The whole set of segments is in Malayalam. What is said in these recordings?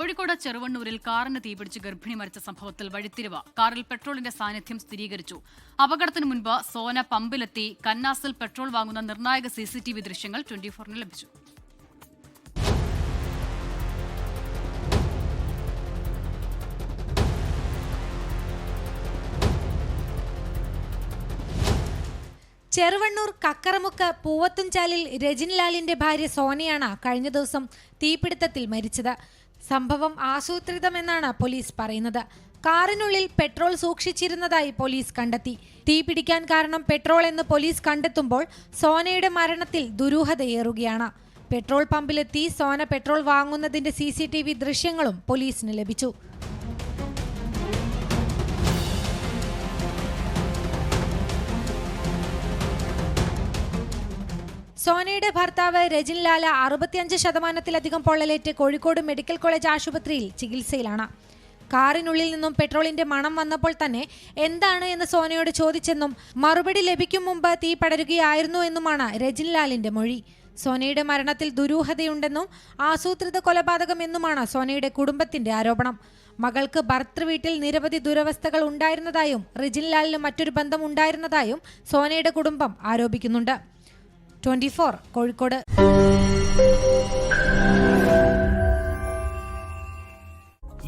കോഴിക്കോട് ചെറുവണ്ണൂരിൽ കാറിന് തീപിടിച്ച് ഗർഭിണി മരിച്ച സംഭവത്തിൽ വഴിത്തിരിവ്. കാറിൽ പെട്രോളിന്റെ സാന്നിധ്യം സ്ഥിരീകരിച്ചു. അപകടത്തിന് മുൻപ് സോന പമ്പിലെത്തി കന്നാസിൽ പെട്രോൾ വാങ്ങുന്ന നിർണായക CCTV ദൃശ്യങ്ങൾ 24-ന് ലഭിച്ചു. ചെറുവണ്ണൂർ കക്കറമുക്ക് പൂവത്തുംചാലിൽ രജിൻലാലിന്റെ ഭാര്യ സോനയാണ് കഴിഞ്ഞ ദിവസം തീപിടുത്തത്തിൽ മരിച്ചത്. സംഭവം ആസൂത്രിതമെന്നാണ് പോലീസ് പറയുന്നത്. കാറിനുള്ളിൽ പെട്രോൾ സൂക്ഷിച്ചിരുന്നതായി പോലീസ് കണ്ടെത്തി. തീപിടിക്കാൻ കാരണം പെട്രോൾ എന്ന് പോലീസ് കണ്ടെത്തുമ്പോൾ സോനയുടെ മരണത്തിൽ ദുരൂഹതയേറുകയാണ്. പെട്രോൾ പമ്പിലെത്തി സോന പെട്രോൾ വാങ്ങുന്നതിന്റെ CCTV ദൃശ്യങ്ങളും പോലീസിന് ലഭിച്ചു. സോനയുടെ ഭർത്താവ് രജിൻലാൽ 65% പൊള്ളലേറ്റ് കോഴിക്കോട് മെഡിക്കൽ കോളേജ് ആശുപത്രിയിൽ ചികിത്സയിലാണ്. കാറിനുള്ളിൽ നിന്നും പെട്രോളിന്റെ മണം വന്നപ്പോൾ തന്നെ എന്താണ് എന്ന് സോനയോട് ചോദിച്ചെന്നും മറുപടി ലഭിക്കും മുമ്പ് തീ പടരുകയായിരുന്നു എന്നുമാണ് രജിൻലാലിന്റെ മൊഴി. സോനയുടെ മരണത്തിൽ ദുരൂഹതയുണ്ടെന്നും ആസൂത്രിത കൊലപാതകമെന്നുമാണ് സോനയുടെ കുടുംബത്തിന്റെ ആരോപണം. മകൾക്ക് ഭർത്തൃവീട്ടിൽ നിരവധി ദുരവസ്ഥകൾ ഉണ്ടായിരുന്നതായും റിജിൻലാലിന് മറ്റൊരു ബന്ധം ഉണ്ടായിരുന്നതായും സോനയുടെ കുടുംബം ആരോപിക്കുന്നുണ്ട്. 24 കോഴിക്കോട്.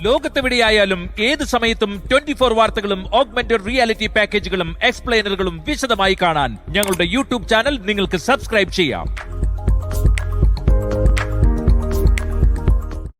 ലോകത്തെവിടെയായാലും ഏത് സമയത്തും 24 വാർത്തകളും ഓഗ്മെന്റഡ് റിയാലിറ്റി പാക്കേജുകളും എക്സ്പ്ലെയിനറുകളും വിശദമായി കാണാൻ ഞങ്ങളുടെ YouTube ചാനൽ നിങ്ങൾക്ക് സബ്സ്ക്രൈബ് ചെയ്യാം.